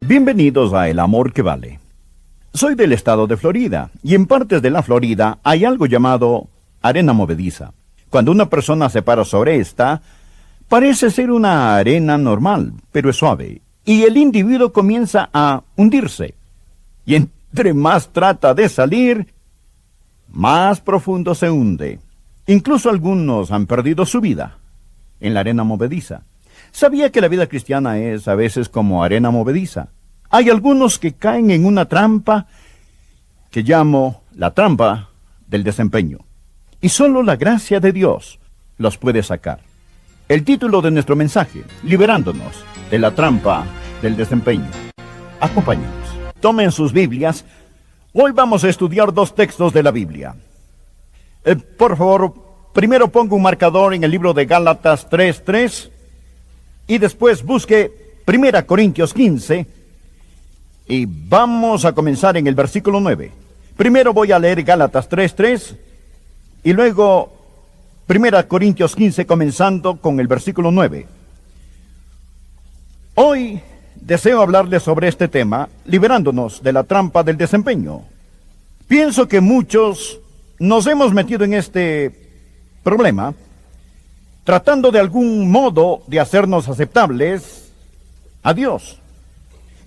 Bienvenidos a El Amor que Vale. Soy del estado de Florida, y en partes de la Florida hay algo llamado arena movediza. Cuando una persona se para sobre esta, parece ser una arena normal, pero es suave, y el individuo comienza a hundirse. Y entre más trata de salir, más profundo se hunde. Incluso algunos han perdido su vida en la arena movediza. ¿Sabía que la vida cristiana es a veces como arena movediza? Hay algunos que caen en una trampa que llamo la trampa del desempeño. Y solo la gracia de Dios los puede sacar. El título de nuestro mensaje, liberándonos de la trampa del desempeño. Acompáñenos. Tomen sus Biblias. Hoy vamos a estudiar dos textos de la Biblia. Por favor, primero ponga un marcador en el libro de Gálatas 3:3 y después busque 1 Corintios 15 y vamos a comenzar en el versículo 9. Primero voy a leer Gálatas 3:3 y luego 1 Corintios 15 comenzando con el versículo 9. Hoy deseo hablarles sobre este tema, liberándonos de la trampa del desempeño. Pienso que muchos nos hemos metido en este problema, tratando de algún modo de hacernos aceptables a Dios.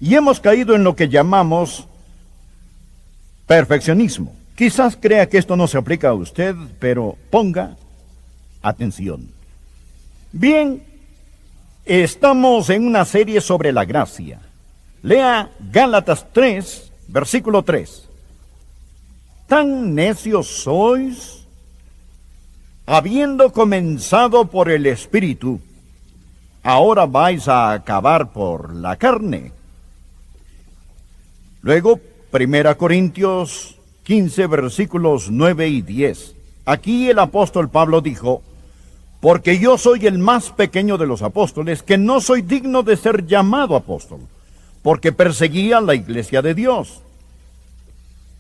Y hemos caído en lo que llamamos perfeccionismo. Quizás crea que esto no se aplica a usted, pero ponga atención. Bien, estamos en una serie sobre la gracia. Lea Gálatas 3, versículo 3. ¿Tan necios sois? Habiendo comenzado por el Espíritu, ahora vais a acabar por la carne. Luego, 1 Corintios 15, versículos 9 y 10. Aquí el apóstol Pablo dijo: porque yo soy el más pequeño de los apóstoles, que no soy digno de ser llamado apóstol, porque perseguía la iglesia de Dios.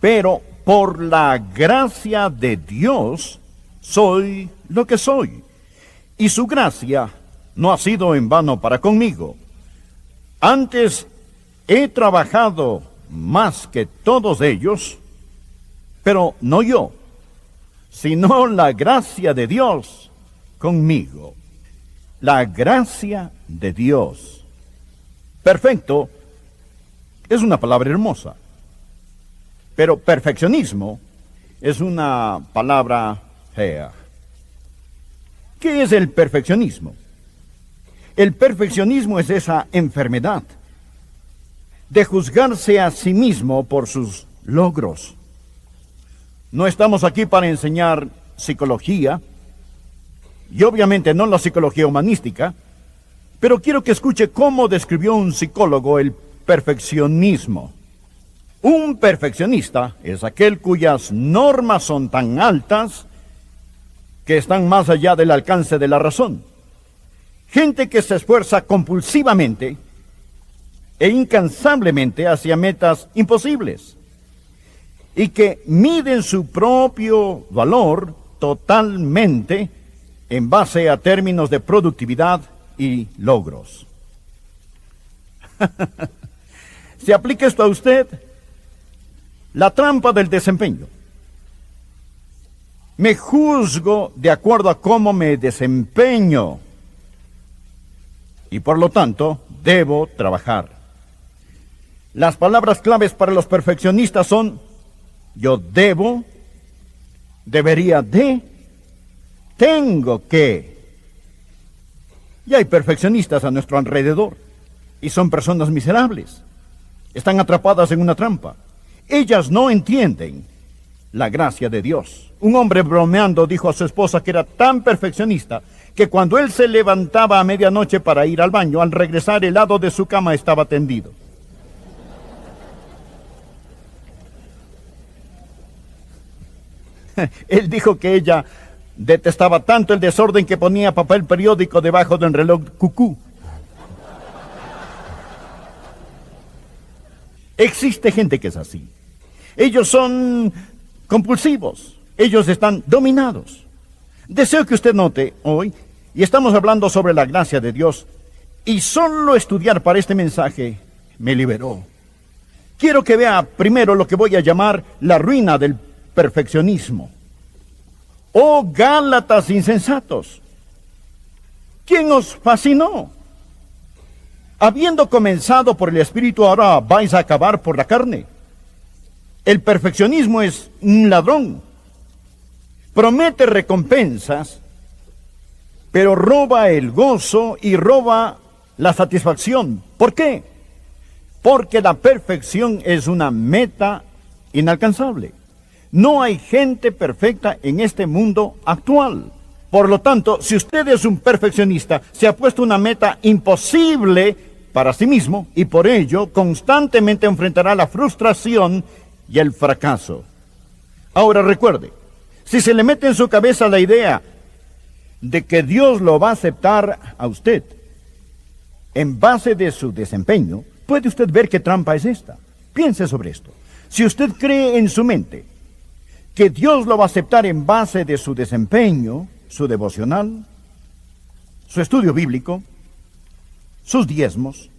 Pero por la gracia de Dios soy lo que soy, y su gracia no ha sido en vano para conmigo. Antes he trabajado más que todos ellos, pero no yo, sino la gracia de Dios conmigo. La gracia de Dios. Perfecto es una palabra hermosa, pero perfeccionismo es una palabra fea. ¿Qué es el perfeccionismo? El perfeccionismo es esa enfermedad de juzgarse a sí mismo por sus logros. No estamos aquí para enseñar psicología, y obviamente no la psicología humanística, pero quiero que escuche cómo describió un psicólogo el perfeccionismo. Un perfeccionista es aquel cuyas normas son tan altas que están más allá del alcance de la razón. Gente que se esfuerza compulsivamente e incansablemente hacia metas imposibles y que miden su propio valor totalmente en base a términos de productividad y logros. ¿Se aplica esto a usted? La trampa del desempeño. Me juzgo de acuerdo a cómo me desempeño y por lo tanto debo trabajar. Las palabras claves para los perfeccionistas son: yo debo, debería de, tengo que. Y hay perfeccionistas a nuestro alrededor, y son personas miserables. Están atrapadas en una trampa. Ellas no entienden la gracia de Dios. Un hombre bromeando dijo a su esposa que era tan perfeccionista que cuando él se levantaba a medianoche para ir al baño, al regresar el lado de su cama estaba tendido. Él dijo que ella detestaba tanto el desorden que ponía papel periódico debajo del reloj cucú. Existe gente que es así. Ellos son compulsivos. Ellos están dominados. Deseo que usted note hoy, y estamos hablando sobre la gracia de Dios, y solo estudiar para este mensaje me liberó. Quiero que vea primero lo que voy a llamar la ruina del perfeccionismo. ¡Oh, Gálatas insensatos! ¿Quién os fascinó? Habiendo comenzado por el Espíritu, ahora vais a acabar por la carne. El perfeccionismo es un ladrón. Promete recompensas, pero roba el gozo y roba la satisfacción. ¿Por qué? Porque la perfección es una meta inalcanzable. No hay gente perfecta en este mundo actual. Por lo tanto, si usted es un perfeccionista, se ha puesto una meta imposible para sí mismo y por ello constantemente enfrentará la frustración y el fracaso. Ahora recuerde, si se le mete en su cabeza la idea de que Dios lo va a aceptar a usted en base de su desempeño, puede usted ver qué trampa es esta. Piense sobre esto. Si usted cree en su mente que Dios lo va a aceptar en base de su desempeño, su devocional, su estudio bíblico, sus diezmos,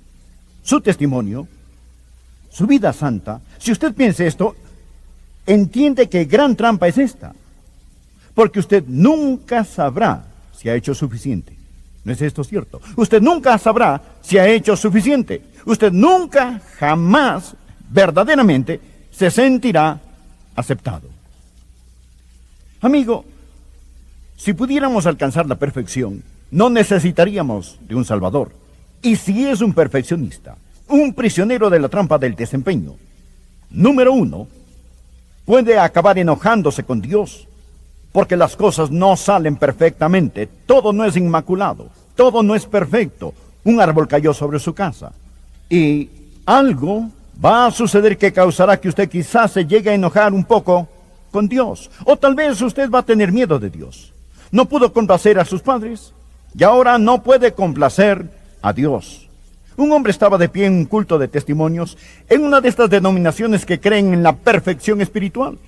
su testimonio, su vida santa, si usted piensa esto, entiende que gran trampa es esta. Porque usted nunca sabrá si ha hecho suficiente. ¿No es esto cierto? Usted nunca sabrá si ha hecho suficiente. Usted nunca, jamás, verdaderamente, se sentirá aceptado. Amigo, si pudiéramos alcanzar la perfección, no necesitaríamos de un Salvador. Y si es un perfeccionista, un prisionero de la trampa del desempeño, número 1, puede acabar enojándose con Dios, porque las cosas no salen perfectamente, todo no es inmaculado, todo no es perfecto. Un árbol cayó sobre su casa, y algo va a suceder que causará que usted quizás se llegue a enojar un poco con Dios, o tal vez usted va a tener miedo de Dios. No pudo complacer a sus padres, y ahora no puede complacer a Dios. Un hombre estaba de pie en un culto de testimonios en una de estas denominaciones que creen en la perfección espiritual,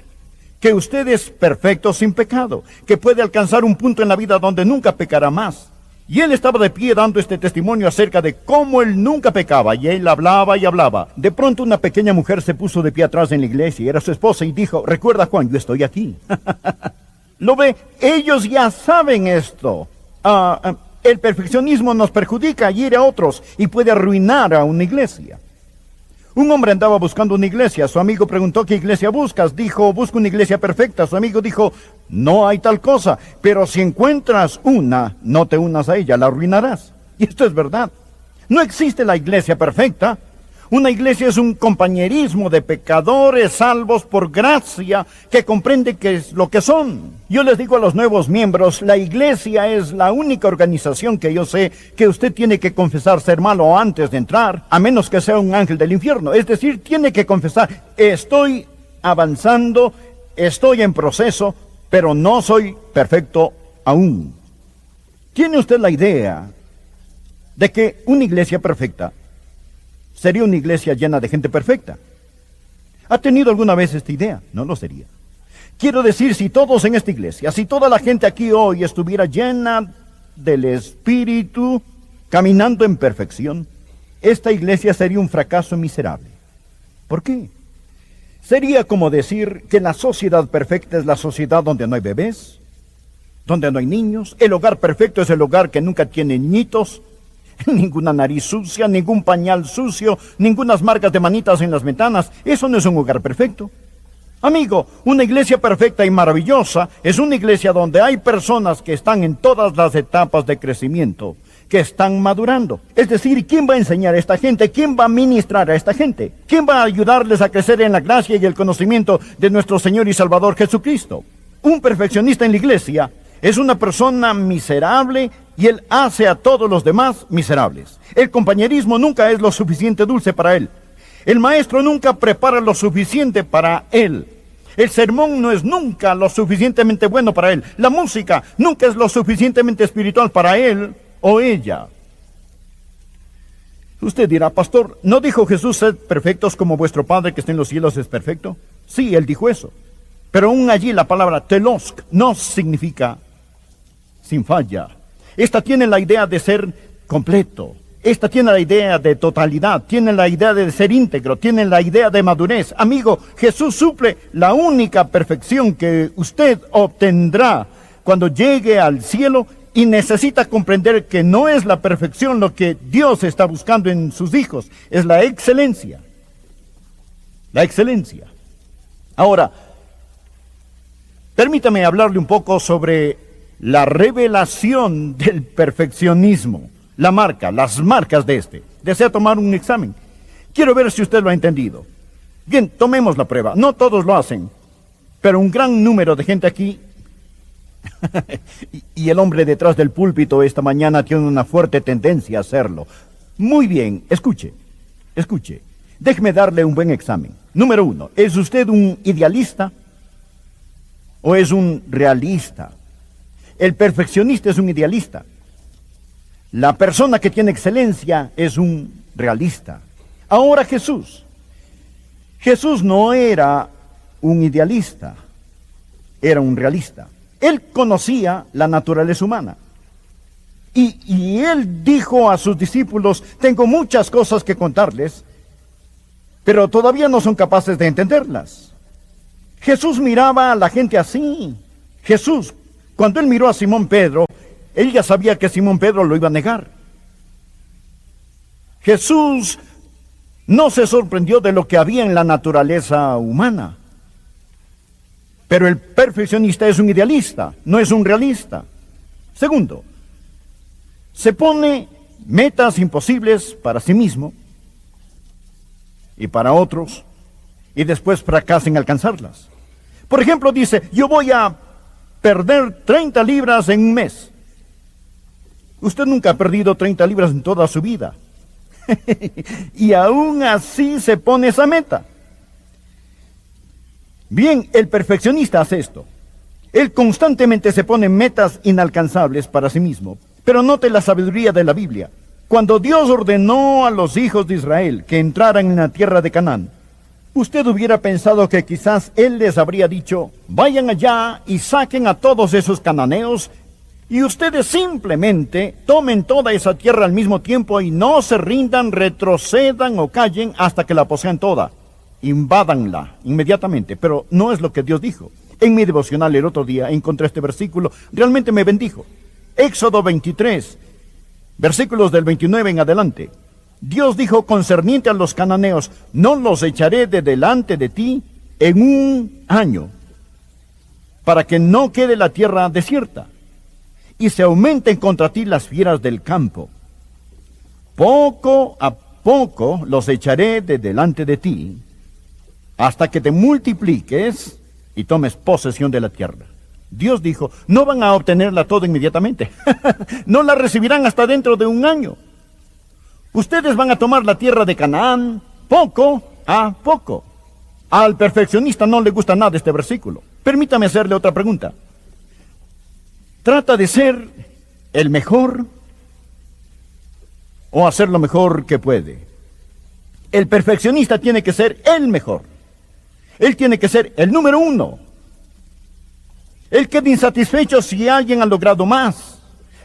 que usted es perfecto sin pecado, que puede alcanzar un punto en la vida donde nunca pecará más. Y él estaba de pie dando este testimonio acerca de cómo él nunca pecaba, y él hablaba y hablaba. De pronto una pequeña mujer se puso de pie atrás en la iglesia, y era su esposa, y dijo: recuerda, Juan, yo estoy aquí. ¿Lo ve? Ellos ya saben esto. El perfeccionismo nos perjudica y hiere a otros y puede arruinar a una iglesia. Un hombre andaba buscando una iglesia. Su amigo preguntó: ¿qué iglesia buscas? Dijo: busco una iglesia perfecta. Su amigo dijo: no hay tal cosa, pero si encuentras una, no te unas a ella, la arruinarás. Y esto es verdad. No existe la iglesia perfecta. Una iglesia es un compañerismo de pecadores salvos por gracia que comprende qué es lo que son. Yo les digo a los nuevos miembros, la iglesia es la única organización que yo sé que usted tiene que confesar ser malo antes de entrar, a menos que sea un ángel del infierno. Es decir, tiene que confesar: estoy avanzando, estoy en proceso, pero no soy perfecto aún. ¿Tiene usted la idea de que una iglesia perfecta sería una iglesia llena de gente perfecta? ¿Ha tenido alguna vez esta idea? No lo sería. Quiero decir, si todos en esta iglesia, si toda la gente aquí hoy estuviera llena del Espíritu, caminando en perfección, esta iglesia sería un fracaso miserable. ¿Por qué? Sería como decir que la sociedad perfecta es la sociedad donde no hay bebés, donde no hay niños. El hogar perfecto es el hogar que nunca tiene ñitos, ninguna nariz sucia, ningún pañal sucio, ningunas marcas de manitas en las ventanas. Eso no es un hogar perfecto. Amigo, una iglesia perfecta y maravillosa es una iglesia donde hay personas que están en todas las etapas de crecimiento, que están madurando. Es decir, ¿quién va a enseñar a esta gente? ¿Quién va a ministrar a esta gente? ¿Quién va a ayudarles a crecer en la gracia y el conocimiento de nuestro Señor y Salvador Jesucristo? Un perfeccionista en la iglesia es una persona miserable y él hace a todos los demás miserables. El compañerismo nunca es lo suficiente dulce para él. El maestro nunca prepara lo suficiente para él. El sermón no es nunca lo suficientemente bueno para él. La música nunca es lo suficientemente espiritual para él o ella. Usted dirá: pastor, ¿no dijo Jesús: sed perfectos como vuestro Padre que está en los cielos es perfecto? Sí, él dijo eso. Pero aún allí la palabra telos no significa sin falla. Esta tiene la idea de ser completo, Esta tiene la idea de totalidad, tiene la idea de ser íntegro, tiene la idea de madurez. Amigo, Jesús suple la única perfección que usted obtendrá cuando llegue al cielo, y necesita comprender que no es la perfección lo que Dios está buscando en sus hijos, es la excelencia. La excelencia. Ahora, permítame hablarle un poco sobre la revelación del perfeccionismo. Las marcas de este. ¿Desea tomar un examen? Quiero ver si usted lo ha entendido. Bien, tomemos la prueba. No todos lo hacen, pero un gran número de gente aquí, y el hombre detrás del púlpito esta mañana tiene una fuerte tendencia a hacerlo. Muy bien, escuche. Déjeme darle un buen examen. Número 1, ¿es usted un idealista o es un realista? El perfeccionista es un idealista. La persona que tiene excelencia es un realista. Ahora Jesús no era un idealista, era un realista. Él conocía la naturaleza humana. Y él dijo a sus discípulos, tengo muchas cosas que contarles, pero todavía no son capaces de entenderlas. Jesús miraba a la gente así. Jesús, cuando él miró a Simón Pedro, él ya sabía que Simón Pedro lo iba a negar. Jesús no se sorprendió de lo que había en la naturaleza humana. Pero el perfeccionista es un idealista, no es un realista. Segundo, se pone metas imposibles para sí mismo y para otros, y después fracasa en alcanzarlas. Por ejemplo, dice, yo voy a perder 30 libras en un mes. Usted nunca ha perdido 30 libras en toda su vida. Y aún así se pone esa meta. Bien, el perfeccionista hace esto. Él constantemente se pone metas inalcanzables para sí mismo. Pero note la sabiduría de la Biblia. Cuando Dios ordenó a los hijos de Israel que entraran en la tierra de Canaán, usted hubiera pensado que quizás Él les habría dicho, vayan allá y saquen a todos esos cananeos, y ustedes simplemente tomen toda esa tierra al mismo tiempo y no se rindan, retrocedan o callen hasta que la posean toda. Invádanla inmediatamente. Pero no es lo que Dios dijo. En mi devocional el otro día encontré este versículo, realmente me bendijo. Éxodo 23, versículos del 29 en adelante. Dios dijo concerniente a los cananeos, no los echaré de delante de ti en un año, para que no quede la tierra desierta, y se aumenten contra ti las fieras del campo. Poco a poco los echaré de delante de ti, hasta que te multipliques y tomes posesión de la tierra. Dios dijo, no van a obtenerla toda inmediatamente. No la recibirán hasta dentro de un año. Ustedes van a tomar la tierra de Canaán poco a poco. Al perfeccionista no le gusta nada este versículo. Permítame hacerle otra pregunta. ¿Trata de ser el mejor o hacer lo mejor que puede? El perfeccionista tiene que ser el mejor. Él tiene que ser el número 1. Él queda insatisfecho si alguien ha logrado más,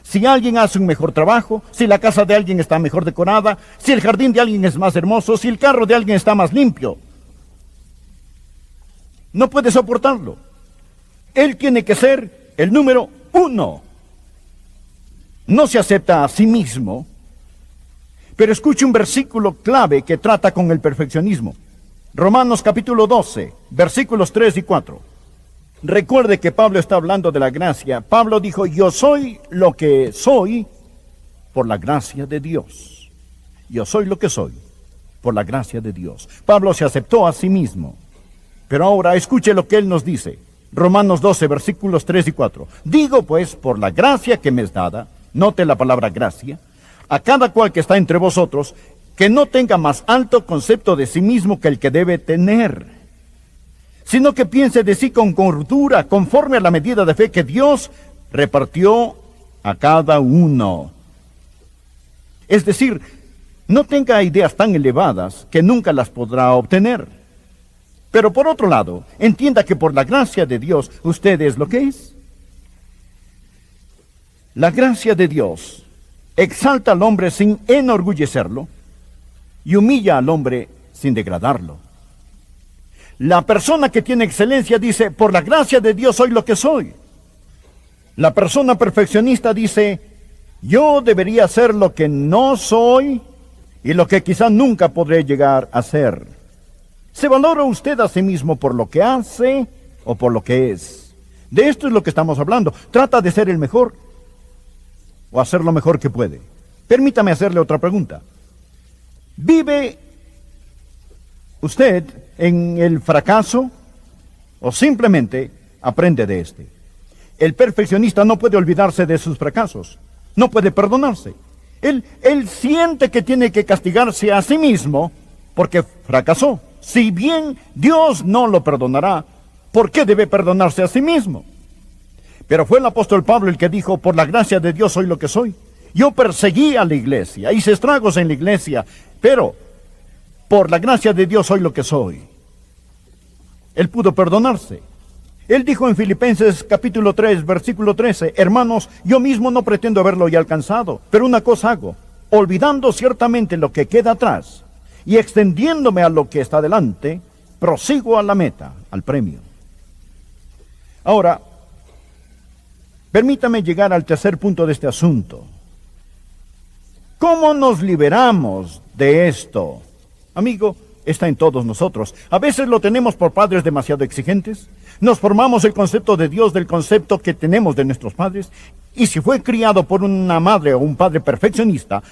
si alguien hace un mejor trabajo, si la casa de alguien está mejor decorada, si el jardín de alguien es más hermoso, si el carro de alguien está más limpio. No puede soportarlo. Él tiene que ser el número 1. No se acepta a sí mismo. Pero escuche un versículo clave que trata con el perfeccionismo. Romanos capítulo 12, versículos 3 y 4. Recuerde que Pablo está hablando de la gracia. Pablo dijo, yo soy lo que soy por la gracia de Dios. Yo soy lo que soy por la gracia de Dios. Pablo se aceptó a sí mismo. Pero ahora escuche lo que él nos dice. Romanos 12, versículos 3 y 4. Digo pues, por la gracia que me es dada, note la palabra gracia, a cada cual que está entre vosotros, que no tenga más alto concepto de sí mismo que el que debe tener, sino que piense de sí con cordura, conforme a la medida de fe que Dios repartió a cada uno. Es decir, no tenga ideas tan elevadas que nunca las podrá obtener. Pero por otro lado, entienda que por la gracia de Dios, usted es lo que es. La gracia de Dios exalta al hombre sin enorgullecerlo y humilla al hombre sin degradarlo. La persona que tiene excelencia dice, por la gracia de Dios soy lo que soy. La persona perfeccionista dice, yo debería ser lo que no soy y lo que quizá nunca podré llegar a ser. ¿Se valora usted a sí mismo por lo que hace o por lo que es? De esto es lo que estamos hablando. Trata de ser el mejor o hacer lo mejor que puede. Permítame hacerle otra pregunta. ¿Vive usted en el fracaso o simplemente aprende de este? El perfeccionista no puede olvidarse de sus fracasos, no puede perdonarse. Él siente que tiene que castigarse a sí mismo porque fracasó. Si bien Dios no lo perdonará, ¿por qué debe perdonarse a sí mismo? Pero fue el apóstol Pablo el que dijo, por la gracia de Dios soy lo que soy. Yo perseguí a la iglesia, hice estragos en la iglesia, pero por la gracia de Dios soy lo que soy. Él pudo perdonarse. Él dijo en Filipenses capítulo 3, versículo 13, hermanos, yo mismo no pretendo haberlo ya alcanzado, pero una cosa hago, olvidando ciertamente lo que queda atrás y extendiéndome a lo que está delante, prosigo a la meta, al premio. Ahora, permítame llegar al tercer punto de este asunto. ¿Cómo nos liberamos de esto? Amigo, está en todos nosotros. A veces lo tenemos por padres demasiado exigentes. Nos formamos el concepto de Dios del concepto que tenemos de nuestros padres. Y si fue criado por una madre o un padre perfeccionista,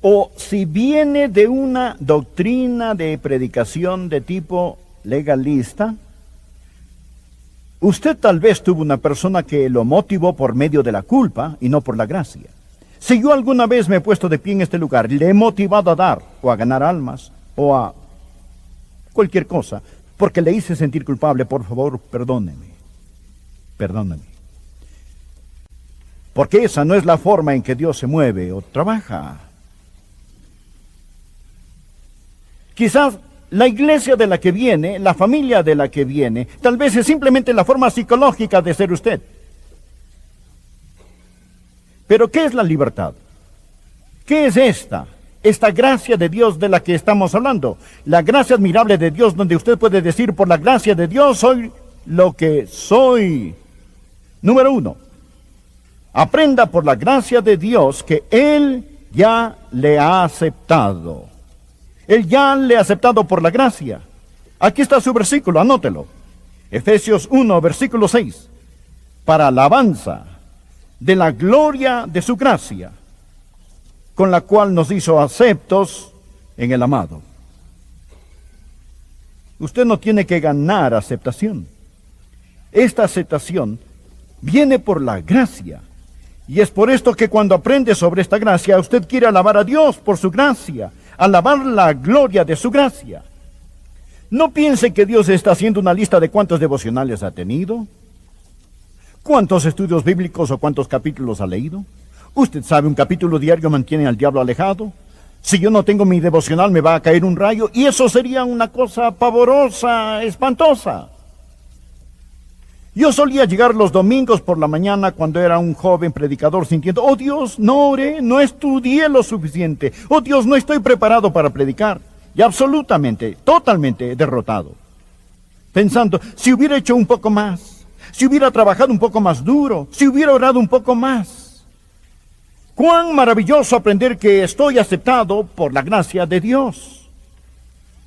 o si viene de una doctrina de predicación de tipo legalista, usted tal vez tuvo una persona que lo motivó por medio de la culpa y no por la gracia. Si yo alguna vez me he puesto de pie en este lugar, le he motivado a dar o a ganar almas o a cualquier cosa, porque le hice sentir culpable, por favor, perdóneme. Perdóneme. Porque esa no es la forma en que Dios se mueve o trabaja. Quizás la iglesia de la que viene, la familia de la que viene, tal vez es simplemente la forma psicológica de ser usted. Pero ¿qué es la libertad? ¿Qué es esta gracia de Dios de la que estamos hablando? La gracia admirable de Dios, donde usted puede decir, por la gracia de Dios soy lo que soy. Número 1, aprenda por la gracia de Dios que Él ya le ha aceptado. Él ya le ha aceptado por la gracia. Aquí está su versículo, anótelo. Efesios 1, versículo 6. Para alabanza de la gloria de su gracia, con la cual nos hizo aceptos en el amado. Usted no tiene que ganar aceptación. Esta aceptación viene por la gracia. Y es por esto que cuando aprende sobre esta gracia, usted quiere alabar a Dios por su gracia, alabar la gloria de su gracia. No piense que Dios está haciendo una lista de cuántos devocionales ha tenido, cuántos estudios bíblicos o cuántos capítulos ha leído. Usted sabe, un capítulo diario mantiene al diablo alejado. Si yo no tengo mi devocional, me va a caer un rayo, y eso sería una cosa pavorosa, espantosa. Yo solía llegar los domingos por la mañana cuando era un joven predicador sintiendo, oh Dios, no oré, no estudié lo suficiente. Oh Dios, no estoy preparado para predicar. Y absolutamente, totalmente derrotado. Pensando, si hubiera hecho un poco más, si hubiera trabajado un poco más duro, si hubiera orado un poco más. Cuán maravilloso aprender que estoy aceptado por la gracia de Dios.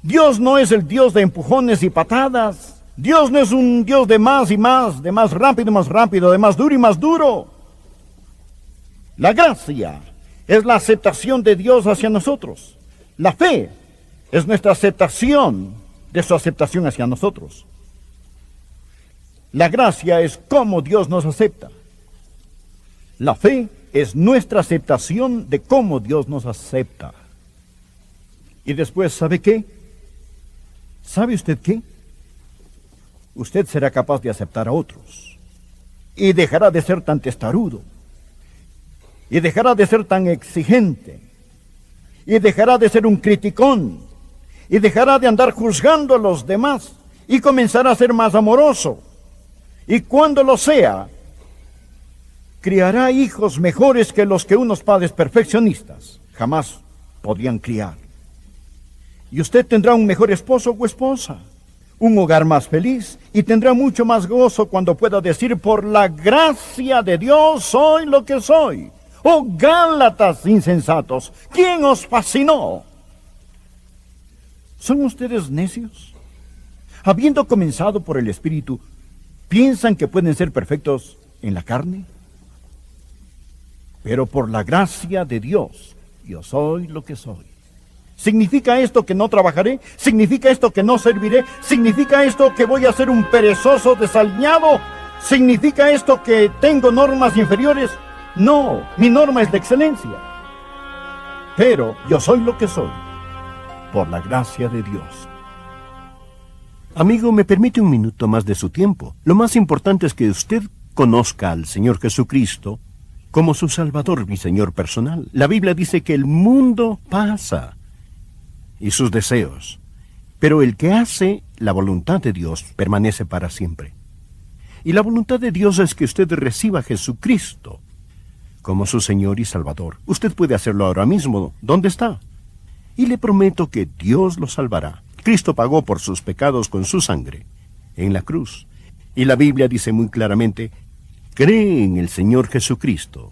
Dios no es el Dios de empujones y patadas. Dios no es un Dios de más y más, de más rápido, de más duro y más duro. La gracia es la aceptación de Dios hacia nosotros. La fe es nuestra aceptación de su aceptación hacia nosotros. La gracia es cómo Dios nos acepta. La fe es nuestra aceptación de cómo Dios nos acepta. Y después, ¿sabe qué? ¿Sabe usted qué? Usted será capaz de aceptar a otros. Y dejará de ser tan testarudo. Y dejará de ser tan exigente. Y dejará de ser un criticón. Y dejará de andar juzgando a los demás. Y comenzará a ser más amoroso. Y cuando lo sea, criará hijos mejores que los que unos padres perfeccionistas jamás podían criar. Y usted tendrá un mejor esposo o esposa, un hogar más feliz, y tendrá mucho más gozo cuando pueda decir: por la gracia de Dios soy lo que soy. ¡Oh, Gálatas insensatos! ¿Quién os fascinó? ¿Son ustedes necios? Habiendo comenzado por el Espíritu, ¿piensan que pueden ser perfectos en la carne? Pero por la gracia de Dios, yo soy lo que soy. ¿Significa esto que no trabajaré? ¿Significa esto que no serviré? ¿Significa esto que voy a ser un perezoso desaliñado? ¿Significa esto que tengo normas inferiores? No, mi norma es de excelencia. Pero yo soy lo que soy, por la gracia de Dios. Amigo, ¿me permite un minuto más de su tiempo? Lo más importante es que usted conozca al Señor Jesucristo como su Salvador y Señor personal. La Biblia dice que el mundo pasa y sus deseos, pero el que hace la voluntad de Dios permanece para siempre. Y la voluntad de Dios es que usted reciba a Jesucristo como su Señor y Salvador. Usted puede hacerlo ahora mismo. ¿Dónde está? Y le prometo que Dios lo salvará. Cristo pagó por sus pecados con su sangre en la cruz. Y la Biblia dice muy claramente: cree en el Señor Jesucristo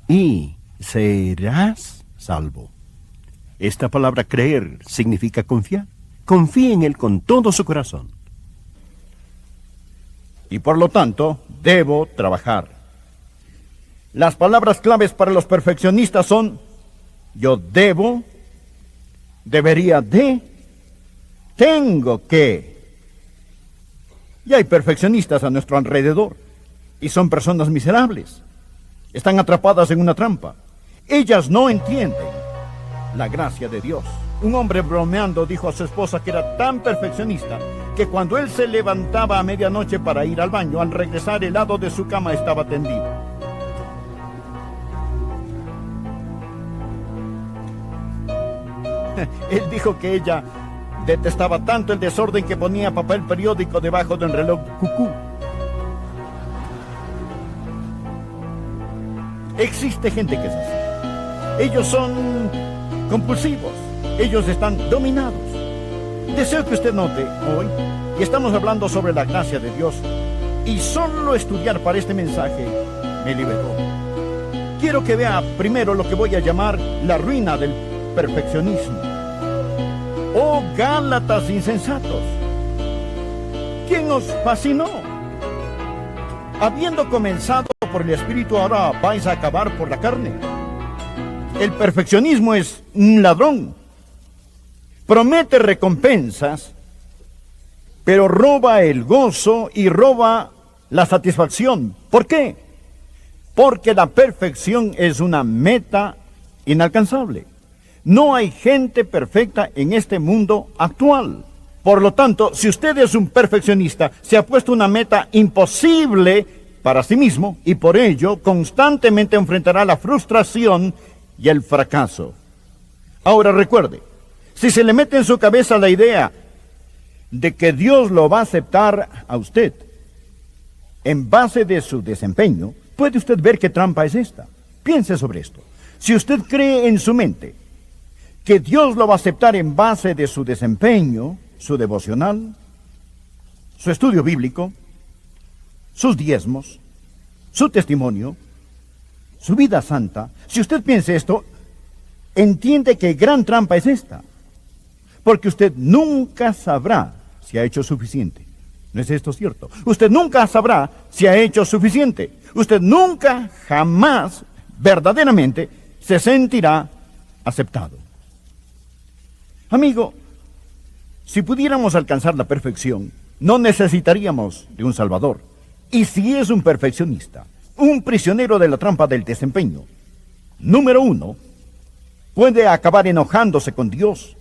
y serás salvo. Esta palabra creer significa confiar. Confíe en Él con todo su corazón. Y por lo tanto, debo trabajar. Las palabras claves para los perfeccionistas son: yo debo, debería de, tengo que. Y hay perfeccionistas a nuestro alrededor, y son personas miserables. Están atrapadas en una trampa. Ellas no entienden la gracia de Dios. Un hombre bromeando dijo a su esposa que era tan perfeccionista que cuando él se levantaba a medianoche para ir al baño, al regresar el lado de su cama estaba tendido. Él dijo que ella detestaba tanto el desorden que ponía papel periódico debajo del reloj cucú. Existe gente que es así. Ellos son compulsivos. Ellos están dominados. Deseo que usted note hoy, y estamos hablando sobre la gracia de Dios, y solo estudiar para este mensaje me liberó. Quiero que vea primero lo que voy a llamar la ruina del perfeccionismo. ¡Oh, Gálatas insensatos! ¿Quién os fascinó? Habiendo comenzado por el Espíritu, ahora vais a acabar por la carne. El perfeccionismo es un ladrón. Promete recompensas, pero roba el gozo y roba la satisfacción. ¿Por qué? Porque la perfección es una meta inalcanzable. No hay gente perfecta en este mundo actual. Por lo tanto, si usted es un perfeccionista, se ha puesto una meta imposible para sí mismo y por ello constantemente enfrentará la frustración y el fracaso. Ahora recuerde, si se le mete en su cabeza la idea de que Dios lo va a aceptar a usted en base de su desempeño, puede usted ver qué trampa es esta. Piense sobre esto. Si usted cree en su mente que Dios lo va a aceptar en base de su desempeño, su devocional, su estudio bíblico, sus diezmos, su testimonio, su vida santa, si usted piensa esto, entiende que gran trampa es esta, porque usted nunca sabrá si ha hecho suficiente. ¿No es esto cierto? Usted nunca sabrá si ha hecho suficiente. Usted nunca, jamás, verdaderamente, se sentirá aceptado. Amigo, si pudiéramos alcanzar la perfección, no necesitaríamos de un Salvador. Y si es un perfeccionista, un prisionero de la trampa del desempeño, número uno, puede acabar enojándose con Dios,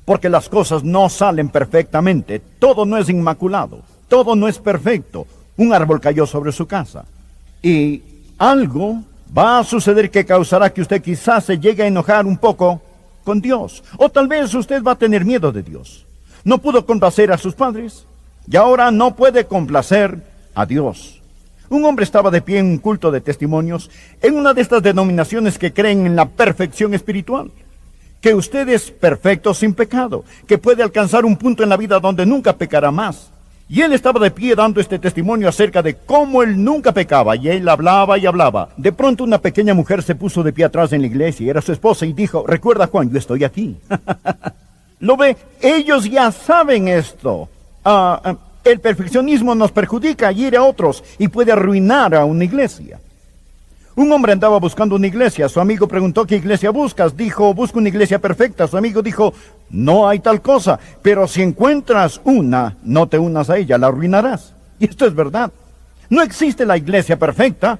porque las cosas no salen perfectamente, todo no es inmaculado, todo no es perfecto. Un árbol cayó sobre su casa, y algo va a suceder que causará que usted quizás se llegue a enojar un poco con Dios, o tal vez usted va a tener miedo de Dios. No pudo complacer a sus padres, y ahora no puede complacer a Dios. Un hombre estaba de pie en un culto de testimonios en una de estas denominaciones que creen en la perfección espiritual. Que usted es perfecto sin pecado, que puede alcanzar un punto en la vida donde nunca pecará más. Y él estaba de pie dando este testimonio acerca de cómo él nunca pecaba, y él hablaba y hablaba. De pronto una pequeña mujer se puso de pie atrás en la iglesia, y era su esposa, y dijo: recuerda, Juan, yo estoy aquí. ¿Lo ve? Ellos ya saben esto. El perfeccionismo nos perjudica y hiere a otros, y puede arruinar a una iglesia. Un hombre andaba buscando una iglesia. Su amigo preguntó: ¿qué iglesia buscas? Dijo: busco una iglesia perfecta. Su amigo dijo: no hay tal cosa, pero si encuentras una, no te unas a ella, la arruinarás. Y esto es verdad. No existe la iglesia perfecta.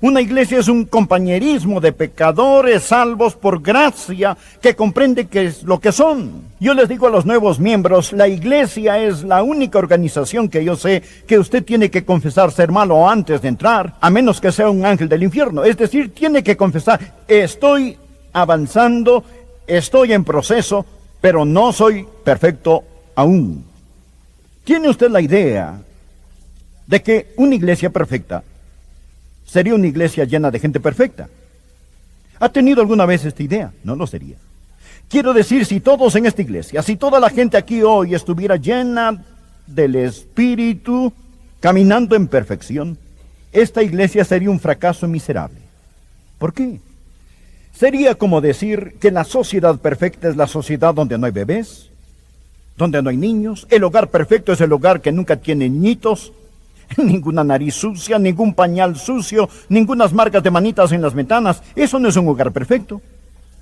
Una iglesia es un compañerismo de pecadores salvos por gracia que comprende qué es lo que son. Yo les digo a los nuevos miembros, la iglesia es la única organización que yo sé que usted tiene que confesar ser malo antes de entrar, a menos que sea un ángel del infierno. Es decir, tiene que confesar: estoy avanzando, estoy en proceso, pero no soy perfecto aún. ¿Tiene usted la idea de que una iglesia perfecta sería una iglesia llena de gente perfecta? ¿Ha tenido alguna vez esta idea? No lo sería. Quiero decir, si todos en esta iglesia, si toda la gente aquí hoy estuviera llena del Espíritu, caminando en perfección, esta iglesia sería un fracaso miserable. ¿Por qué? Sería como decir que la sociedad perfecta es la sociedad donde no hay bebés, donde no hay niños. El hogar perfecto es el hogar que nunca tiene ñitos, ninguna nariz sucia, ningún pañal sucio, ningunas marcas de manitas en las ventanas. Eso no es un hogar perfecto.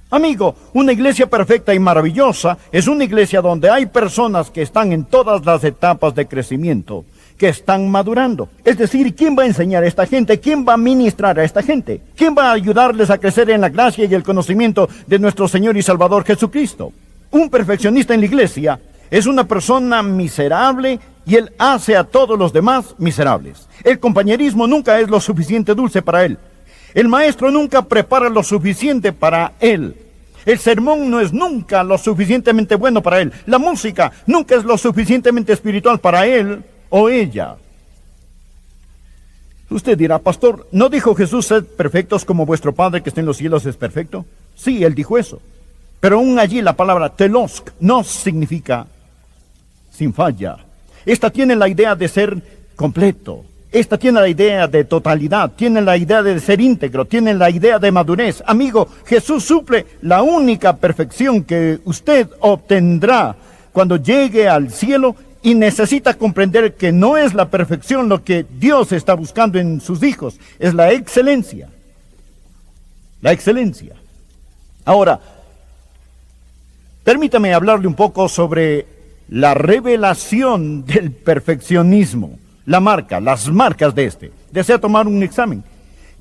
Amigo, una iglesia perfecta y maravillosa es una iglesia donde hay personas que están en todas las etapas de crecimiento, que están madurando. Es decir, ¿quién va a enseñar a esta gente? ¿Quién va a ministrar a esta gente? ¿Quién va a ayudarles a crecer en la gracia y el conocimiento de nuestro Señor y Salvador Jesucristo? Un perfeccionista en la iglesia es una persona miserable y él hace a todos los demás miserables. El compañerismo nunca es lo suficiente dulce para él. El maestro nunca prepara lo suficiente para él. El sermón no es nunca lo suficientemente bueno para él. La música nunca es lo suficientemente espiritual para él o ella. Usted dirá: pastor, ¿no dijo Jesús: sed perfectos como vuestro Padre que está en los cielos es perfecto? Sí, él dijo eso. Pero aún allí la palabra telosk no significa sin falla. Esta tiene la idea de ser completo. Esta tiene la idea de totalidad, tiene la idea de ser íntegro, tiene la idea de madurez. Amigo, Jesús suple la única perfección que usted obtendrá cuando llegue al cielo, y necesita comprender que no es la perfección lo que Dios está buscando en sus hijos, es la excelencia. La excelencia. Ahora, permítame hablarle un poco sobre la revelación del perfeccionismo. La marca, las marcas de este. Desea tomar un examen.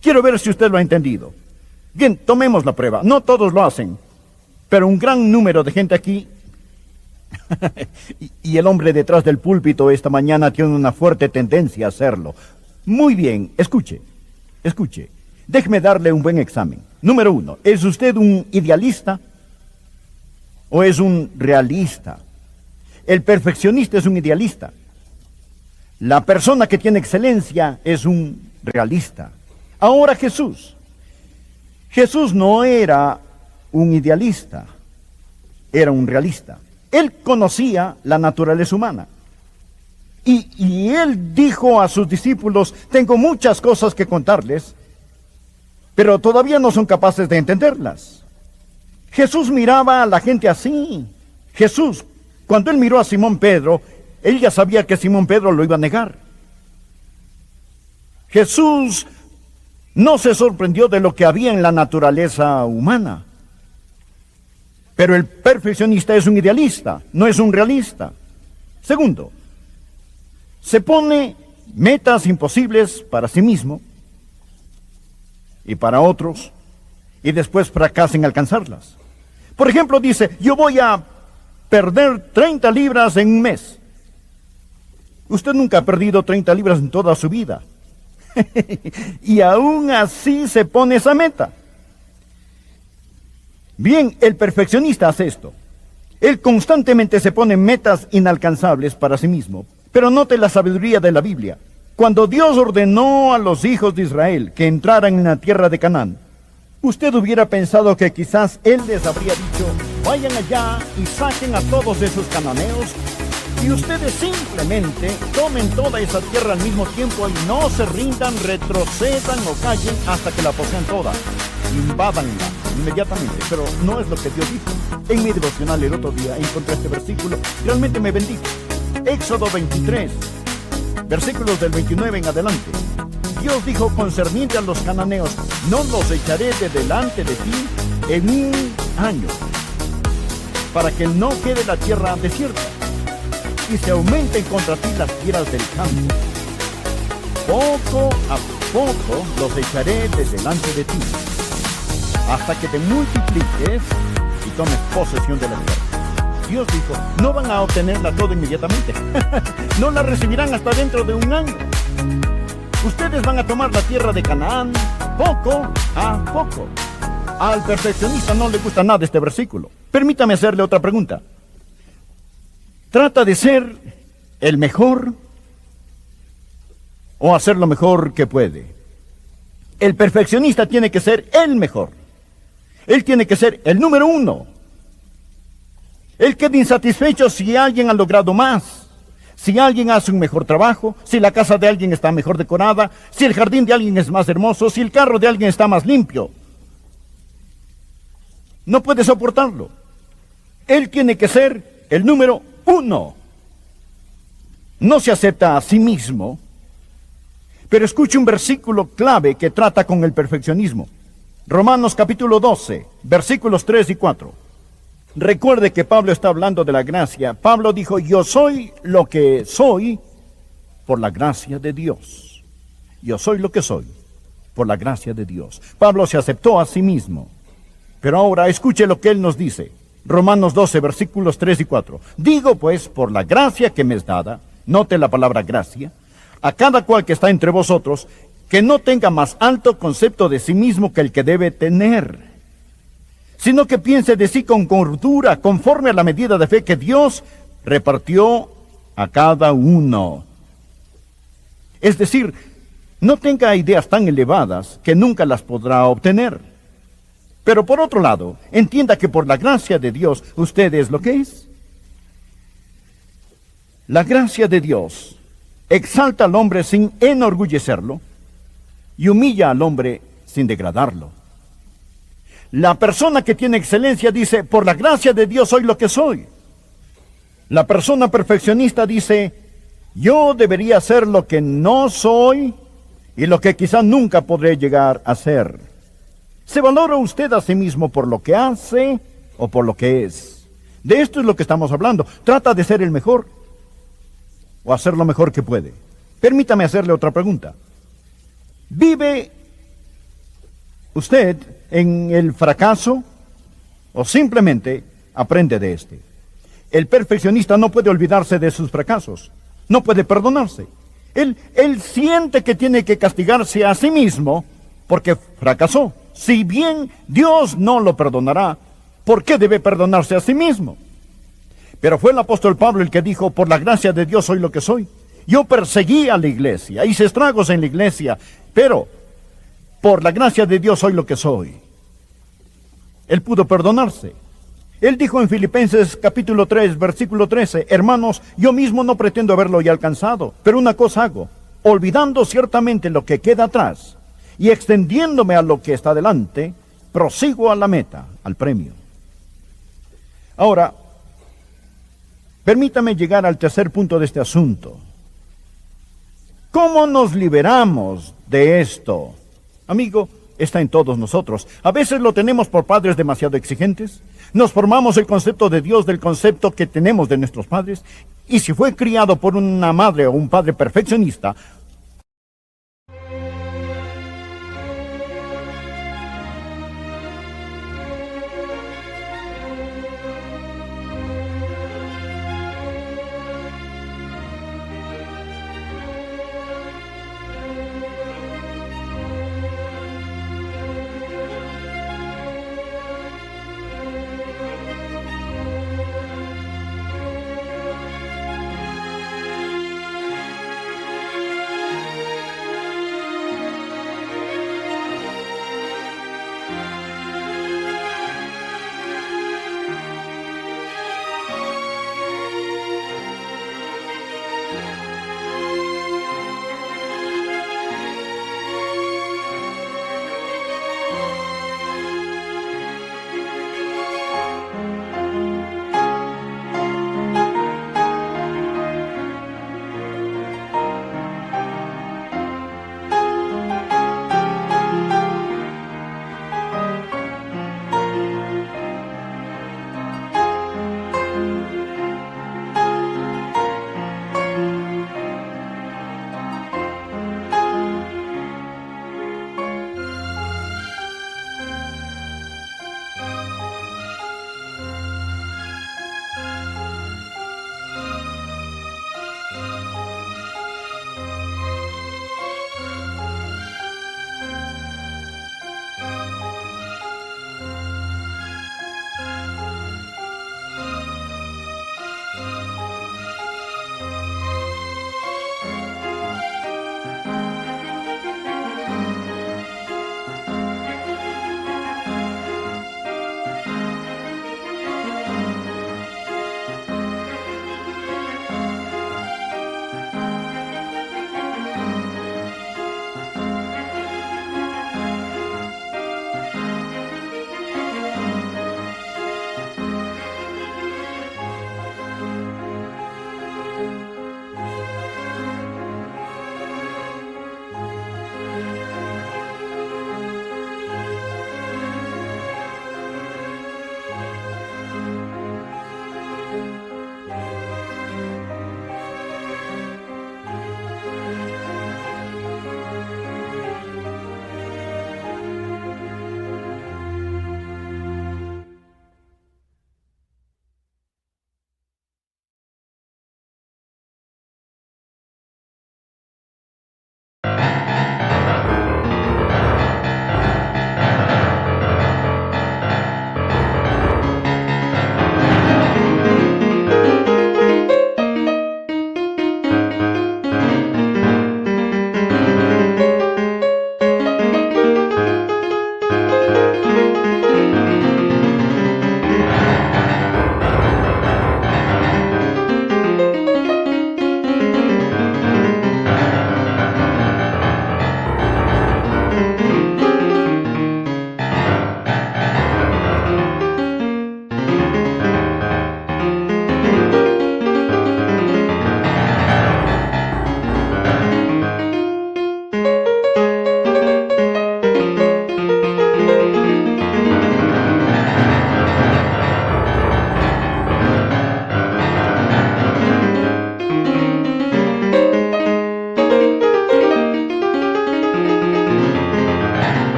Quiero ver si usted lo ha entendido. Bien, tomemos la prueba. No todos lo hacen, pero un gran número de gente aquí. y el hombre detrás del púlpito esta mañana tiene una fuerte tendencia a hacerlo. Muy bien, escuche. Déjeme darle un buen examen. Número 1, ¿es usted un idealista o es un realista? El perfeccionista es un idealista. La persona que tiene excelencia es un realista. Ahora Jesús no era un idealista, era un realista. Él conocía la naturaleza humana. Y él dijo a sus discípulos: tengo muchas cosas que contarles, pero todavía no son capaces de entenderlas. Jesús miraba a la gente así. Jesús, cuando él miró a Simón Pedro, él ya sabía que Simón Pedro lo iba a negar. Jesús no se sorprendió de lo que había en la naturaleza humana. Pero el perfeccionista es un idealista, no es un realista. Segundo, se pone metas imposibles para sí mismo y para otros, y después fracasa en alcanzarlas. Por ejemplo, dice: yo voy a perder 30 libras en un mes. Usted nunca ha perdido 30 libras en toda su vida. Y aún así se pone esa meta. Bien, el perfeccionista hace esto. Él constantemente se pone metas inalcanzables para sí mismo. Pero note la sabiduría de la Biblia. Cuando Dios ordenó a los hijos de Israel que entraran en la tierra de Canaán, usted hubiera pensado que quizás Él les habría dicho, vayan allá y saquen a todos esos cananeos, y ustedes simplemente tomen toda esa tierra al mismo tiempo y no se rindan, retrocedan o callen hasta que la poseen toda. Invádanla inmediatamente, pero no es lo que Dios dijo. En mi devocional el otro día encontré este versículo, realmente me bendijo. Éxodo 23, versículos del 29 en adelante. Dios dijo concerniente a los cananeos, no los echaré de delante de ti en 1 año, para que no quede la tierra desierta, y se aumenten contra ti las fieras del campo. Poco a poco los echaré de delante de ti, hasta que te multipliques y tomes posesión de la tierra. Dios dijo, no van a obtenerla todo inmediatamente. No la recibirán hasta dentro de 1 año. Ustedes van a tomar la tierra de Canaán poco a poco. Al perfeccionista no le gusta nada este versículo. Permítame hacerle otra pregunta. ¿Trata de ser el mejor o hacer lo mejor que puede? El perfeccionista tiene que ser el mejor. Él tiene que ser el número 1. Él queda insatisfecho si alguien ha logrado más, si alguien hace un mejor trabajo, si la casa de alguien está mejor decorada, si el jardín de alguien es más hermoso, si el carro de alguien está más limpio. No puede soportarlo. Él tiene que ser el número 1. No se acepta a sí mismo, pero escuche un versículo clave que trata con el perfeccionismo. Romanos capítulo 12, versículos 3 y 4. Recuerde que Pablo está hablando de la gracia. Pablo dijo, yo soy lo que soy por la gracia de Dios. Yo soy lo que soy por la gracia de Dios. Pablo se aceptó a sí mismo. Pero ahora escuche lo que él nos dice. Romanos 12, versículos 3 y 4. Digo pues, por la gracia que me es dada, note la palabra gracia, a cada cual que está entre vosotros, que no tenga más alto concepto de sí mismo que el que debe tener, sino que piense de sí con cordura, conforme a la medida de fe que Dios repartió a cada uno. Es decir, no tenga ideas tan elevadas que nunca las podrá obtener. Pero por otro lado, entienda que por la gracia de Dios, usted es lo que es. La gracia de Dios exalta al hombre sin enorgullecerlo y humilla al hombre sin degradarlo. La persona que tiene excelencia dice, por la gracia de Dios soy lo que soy. La persona perfeccionista dice, yo debería ser lo que no soy y lo que quizá nunca podré llegar a ser. ¿Se valora usted a sí mismo por lo que hace o por lo que es? De esto es lo que estamos hablando. ¿Trata de ser el mejor o hacer lo mejor que puede? Permítame hacerle otra pregunta. ¿Vive usted en el fracaso o simplemente aprende de este? El perfeccionista no puede olvidarse de sus fracasos, no puede perdonarse. Él siente que tiene que castigarse a sí mismo porque fracasó. Si bien Dios no lo perdonará, ¿por qué debe perdonarse a sí mismo? Pero fue el apóstol Pablo el que dijo, por la gracia de Dios soy lo que soy. Yo perseguí a la iglesia, hice estragos en la iglesia, pero por la gracia de Dios soy lo que soy. Él pudo perdonarse. Él dijo en Filipenses capítulo 3, versículo 13, hermanos, yo mismo no pretendo haberlo ya alcanzado, pero una cosa hago, olvidando ciertamente lo que queda atrás y extendiéndome a lo que está delante, prosigo a la meta, al premio. Ahora, permítame llegar al tercer punto de este asunto. ¿Cómo nos liberamos de esto? Amigo, está en todos nosotros. A veces lo tenemos por padres demasiado exigentes. Nos formamos el concepto de Dios del concepto que tenemos de nuestros padres. Y si fue criado por una madre o un padre perfeccionista,